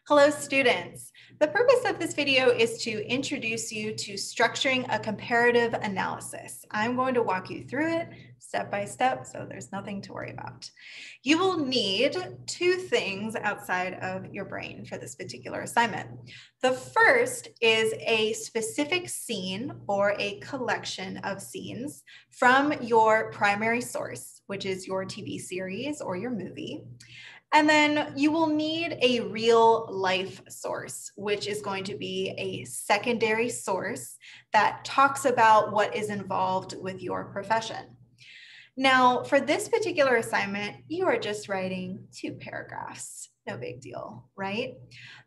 Hello, students. The purpose of this video is to introduce you to structuring a comparative analysis. I'm going to walk you through it step by step, so there's nothing to worry about. You will need two things outside of your brain for this particular assignment. The first is a specific scene or a collection of scenes from your primary source, which is your TV series or your movie. And then you will need a real life source, which is going to be a secondary source that talks about what is involved with your profession. Now, for this particular assignment, you are just writing 2 paragraphs. No big deal, right?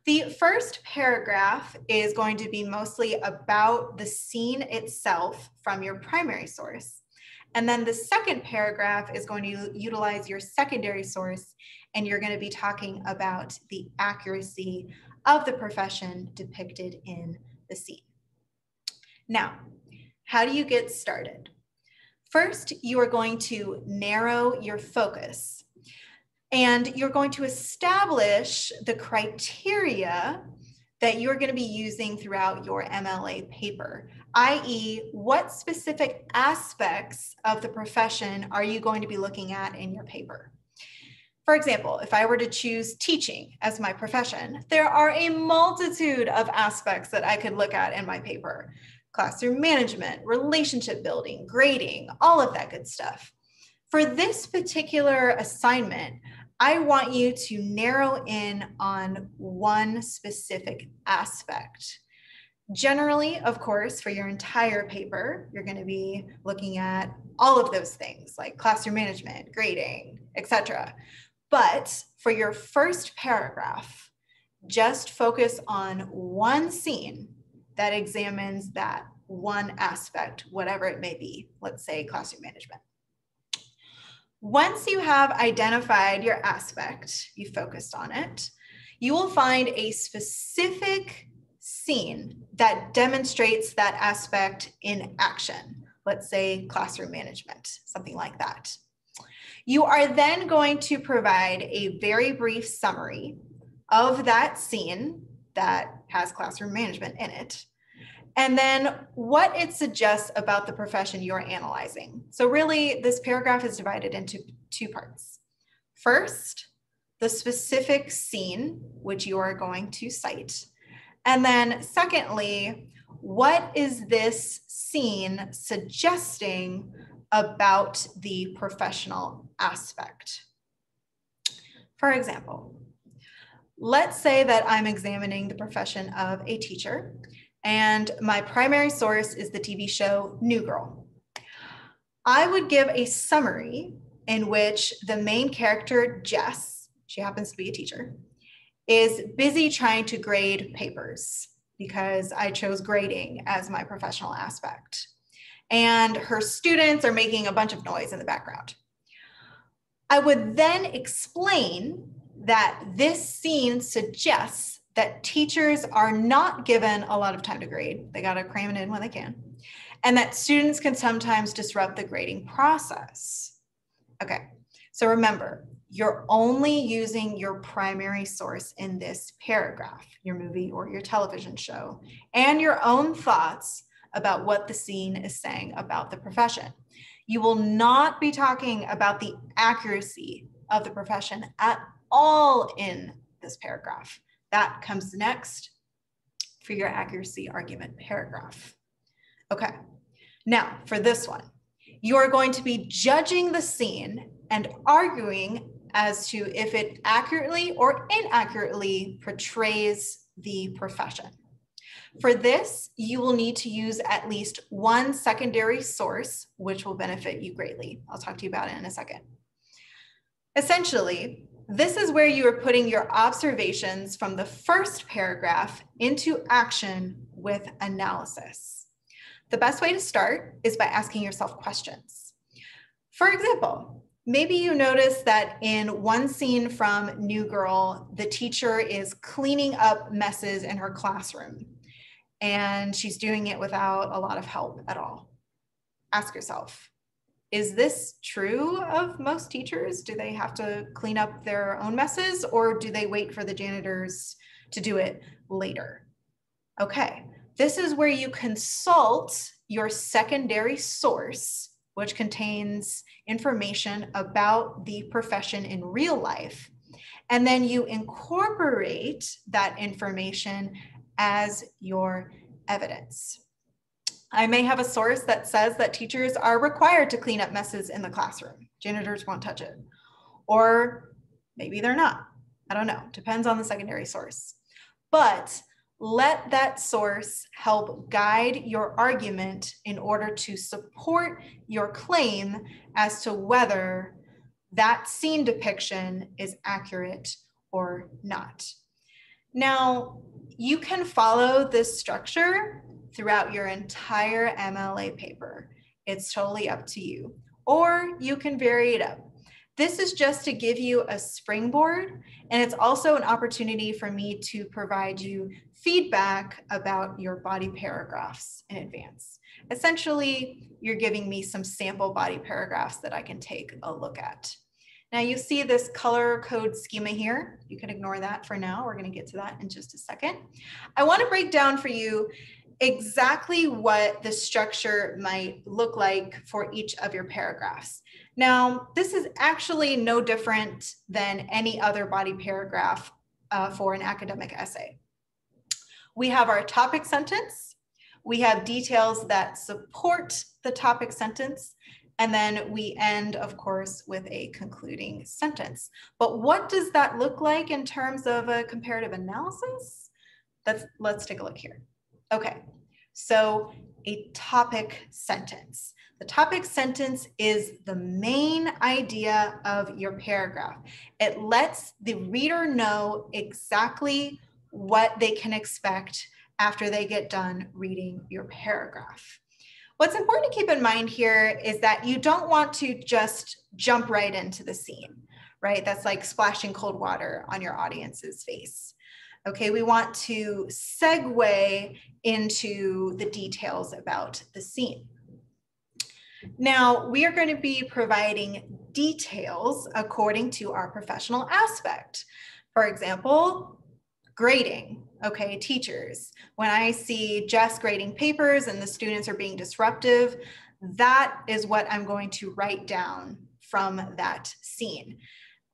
The first paragraph is going to be mostly about the scene itself from your primary source. And then the second paragraph is going to utilize your secondary source, and you're going to be talking about the accuracy of the profession depicted in the scene. Now, how do you get started? First, you are going to narrow your focus, and you're going to establish the criteria that you're going to be using throughout your MLA paper, i.e., what specific aspects of the profession are you going to be looking at in your paper? For example, if I were to choose teaching as my profession, there are a multitude of aspects that I could look at in my paper. Classroom management, relationship building, grading, all of that good stuff. For this particular assignment, I want you to narrow in on one specific aspect. Generally, of course, for your entire paper, you're going to be looking at all of those things like classroom management, grading, etc. But for your first paragraph, just focus on one scene that examines that one aspect, whatever it may be, let's say classroom management. Once you have identified your aspect, you focused on it, you will find a specific scene that demonstrates that aspect in action. Let's say classroom management, something like that. You are then going to provide a very brief summary of that scene that has classroom management in it, and then what it suggests about the profession you're analyzing. So really, this paragraph is divided into 2 parts. First, the specific scene which you are going to cite. And then secondly, what is this scene suggesting about the professional aspect? For example, let's say that I'm examining the profession of a teacher, and my primary source is the TV show New Girl. I would give a summary in which the main character, Jess, she happens to be a teacher, is busy trying to grade papers because I chose grading as my professional aspect. And her students are making a bunch of noise in the background. I would then explain that this scene suggests that teachers are not given a lot of time to grade. They got to cram it in when they can. And that students can sometimes disrupt the grading process. Okay, so remember, you're only using your primary source in this paragraph, your movie or your television show, and your own thoughts about what the scene is saying about the profession. You will not be talking about the accuracy of the profession at all in this paragraph. That comes next for your accuracy argument paragraph. Okay, now for this one, you are going to be judging the scene and arguing as to if it accurately or inaccurately portrays the profession. For this, you will need to use at least one secondary source, which will benefit you greatly. I'll talk to you about it in a second. Essentially, this is where you are putting your observations from the first paragraph into action with analysis. The best way to start is by asking yourself questions. For example, maybe you notice that in one scene from New Girl, the teacher is cleaning up messes in her classroom, and she's doing it without a lot of help at all. Ask yourself, Is this true of most teachers? Do they have to clean up their own messes, or do they wait for the janitors to do it later? Okay, this is where you consult your secondary source, which contains information about the profession in real life. And then you incorporate that information as your evidence. I may have a source that says that teachers are required to clean up messes in the classroom. Janitors won't touch it. Or maybe they're not. I don't know. Depends on the secondary source. But let that source help guide your argument in order to support your claim as to whether that scene depiction is accurate or not. Now, you can follow this structure throughout your entire MLA paper. It's totally up to you. Or you can vary it up. This is just to give you a springboard, and it's also an opportunity for me to provide you feedback about your body paragraphs in advance. Essentially, you're giving me some sample body paragraphs that I can take a look at. Now you see this color code schema here. You can ignore that for now. We're going to get to that in just a second. I want to break down for you exactly what the structure might look like for each of your paragraphs. Now, this is actually no different than any other body paragraph for an academic essay. We have our topic sentence. We have details that support the topic sentence. And then we end, of course, with a concluding sentence. But what does that look like in terms of a comparative analysis? Let's take a look here. Okay, so a topic sentence. The topic sentence is the main idea of your paragraph. It lets the reader know exactly what they can expect after they get done reading your paragraph. What's important to keep in mind here is that you don't want to just jump right into the scene, right? That's like splashing cold water on your audience's face. Okay, we want to segue into the details about the scene. Now, we are going to be providing details according to our professional aspect. For example, grading. Okay, teachers, when I see Jess grading papers and the students are being disruptive, that is what I'm going to write down from that scene.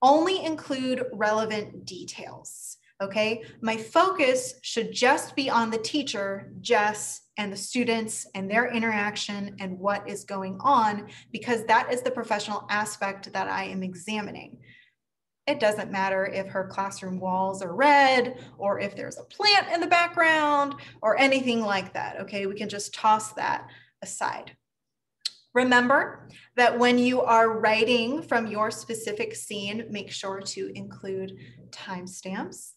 Only include relevant details, okay? My focus should just be on the teacher, Jess, and the students and their interaction and what is going on, because that is the professional aspect that I am examining. It doesn't matter if her classroom walls are red or if there's a plant in the background or anything like that, okay? We can just toss that aside. Remember that when you are writing from your specific scene, make sure to include timestamps.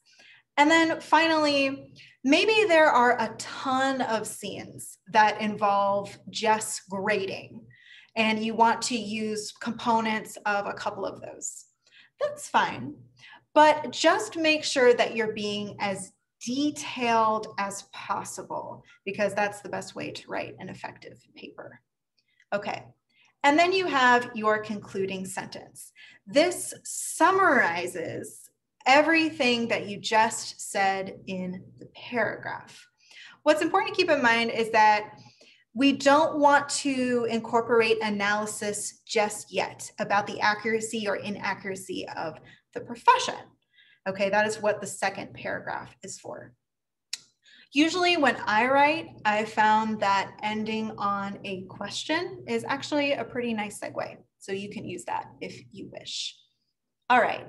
And then finally, maybe there are a ton of scenes that involve just grading, and you want to use components of a couple of those. That's fine, but just make sure that you're being as detailed as possible, because that's the best way to write an effective paper. Okay, and then you have your concluding sentence. This summarizes everything that you just said in the paragraph. What's important to keep in mind is that we don't want to incorporate analysis just yet about the accuracy or inaccuracy of the profession. Okay, that is what the second paragraph is for. Usually when I write, I found that ending on a question is actually a pretty nice segue. So you can use that if you wish. All right,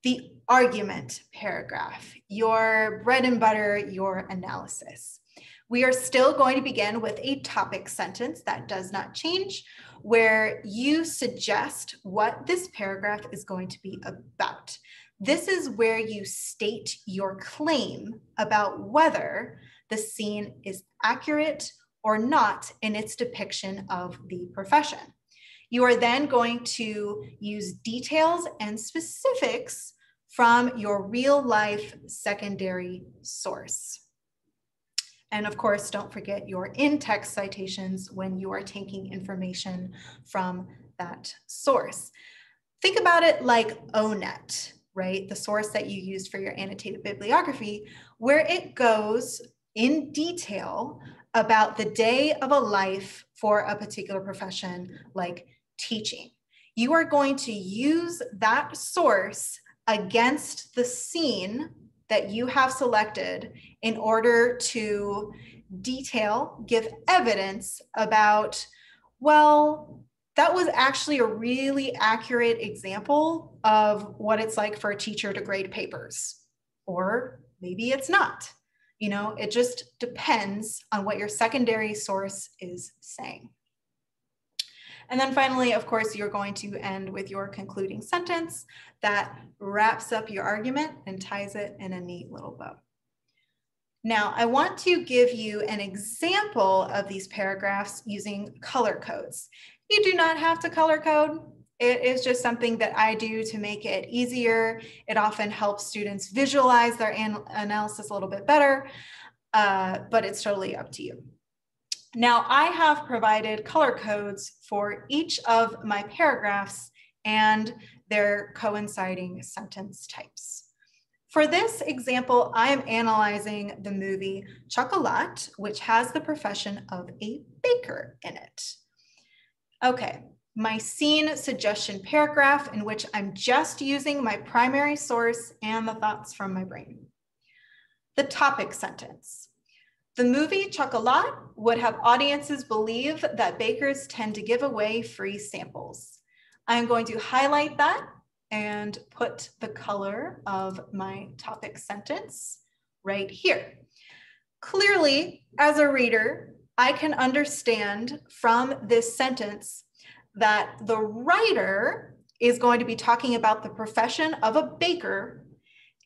the argument paragraph, your bread and butter, your analysis. We are still going to begin with a topic sentence that does not change, where you suggest what this paragraph is going to be about. This is where you state your claim about whether the scene is accurate or not in its depiction of the profession. You are then going to use details and specifics from your real life secondary source. And of course, don't forget your in-text citations when you are taking information from that source. Think about it like ONET, right? The source that you used for your annotated bibliography, where it goes in detail about the day of a life for a particular profession like teaching. You are going to use that source against the scene that you have selected in order to detail, give evidence about, well, that was actually a really accurate example of what it's like for a teacher to grade papers. Or maybe it's not. You know, it just depends on what your secondary source is saying. And then finally, of course, you're going to end with your concluding sentence that wraps up your argument and ties it in a neat little bow. Now, I want to give you an example of these paragraphs using color codes. You do not have to color code. It is just something that I do to make it easier. It often helps students visualize their analysis a little bit better, but it's totally up to you. Now, I have provided color codes for each of my paragraphs and their coinciding sentence types. For this example, I am analyzing the movie Chocolat, which has the profession of a baker in it. Okay, my scene suggestion paragraph in which I'm just using my primary source and the thoughts from my brain. The topic sentence. The movie Chocolat would have audiences believe that bakers tend to give away free samples. I'm going to highlight that and put the color of my topic sentence right here. Clearly, as a reader, I can understand from this sentence that the writer is going to be talking about the profession of a baker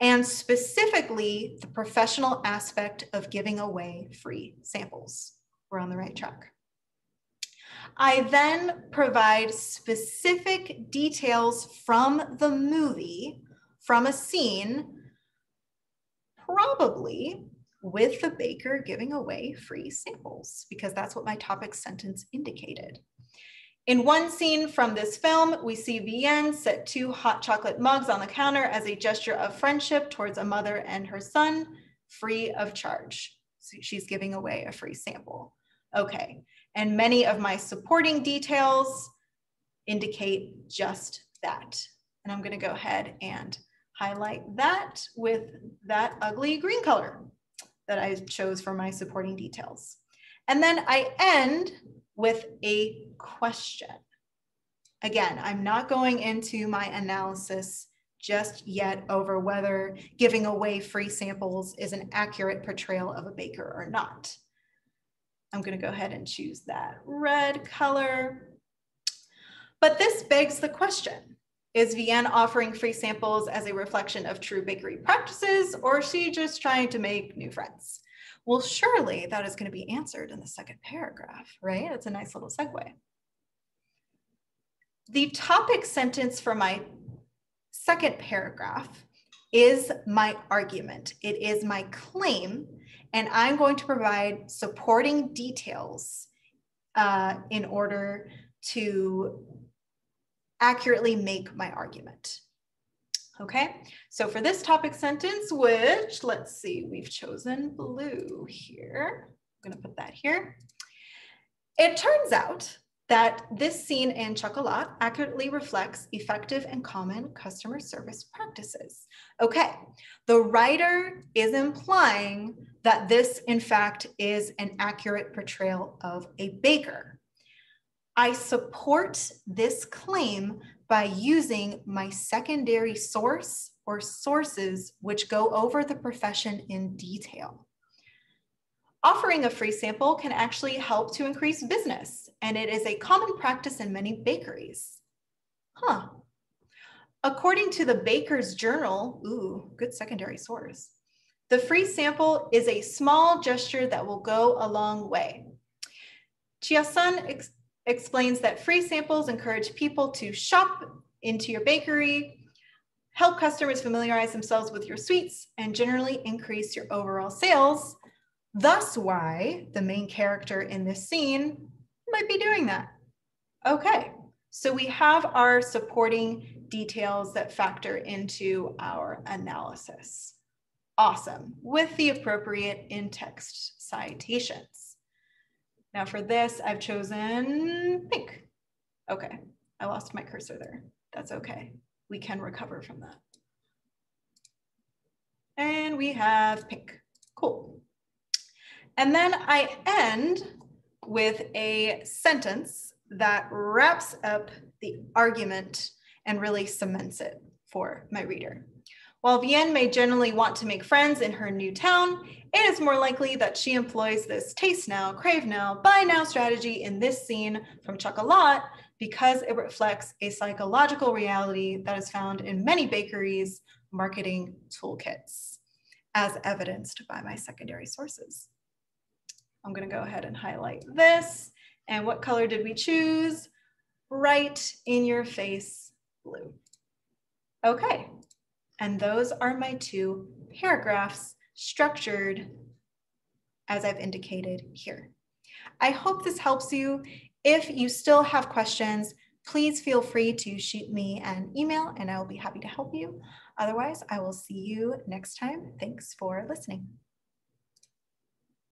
and specifically the professional aspect of giving away free samples. We're on the right track. I then provide specific details from the movie, from a scene, probably with the baker giving away free samples, because that's what my topic sentence indicated. In one scene from this film, we see Vienne set 2 hot chocolate mugs on the counter as a gesture of friendship towards a mother and her son, free of charge. So she's giving away a free sample. Okay, and many of my supporting details indicate just that. And I'm gonna go ahead and highlight that with that ugly green color that I chose for my supporting details. And then I end with a question. Again, I'm not going into my analysis just yet over whether giving away free samples is an accurate portrayal of a baker or not. I'm going to go ahead and choose that red color. But this begs the question, is Vienne offering free samples as a reflection of true bakery practices, or is she just trying to make new friends? Well, surely that is going to be answered in the second paragraph, right? It's a nice little segue. The topic sentence for my second paragraph is my argument. It is my claim, and I'm going to provide supporting details in order to accurately make my argument. Okay, so for this topic sentence, which, let's see, we've chosen blue here. I'm gonna put that here. It turns out that this scene in Chocolat accurately reflects effective and common customer service practices. Okay, the writer is implying that this, in fact, is an accurate portrayal of a baker. I support this claim by using my secondary source or sources which go over the profession in detail. Offering a free sample can actually help to increase business, and it is a common practice in many bakeries. Huh. According to the Baker's Journal, ooh, good secondary source, the free sample is a small gesture that will go a long way. Chia-sun explains that free samples encourage people to shop into your bakery, help customers familiarize themselves with your sweets, and generally increase your overall sales. Thus why the main character in this scene might be doing that. Okay, so we have our supporting details that factor into our analysis. Awesome, with the appropriate in-text citations. Now for this, I've chosen pink. Okay, I lost my cursor there. That's okay. We can recover from that. And we have pink. Cool. And then I end with a sentence that wraps up the argument and really cements it for my reader. While Vienne may generally want to make friends in her new town, it is more likely that she employs this taste now, crave now, buy now strategy in this scene from Chocolat because it reflects a psychological reality that is found in many bakeries' marketing toolkits, as evidenced by my secondary sources. I'm going to go ahead and highlight this. And what color did we choose? Right in your face blue. Okay. And those are my two paragraphs structured as I've indicated here. I hope this helps you. If you still have questions, please feel free to shoot me an email and I will be happy to help you. Otherwise, I will see you next time. Thanks for listening.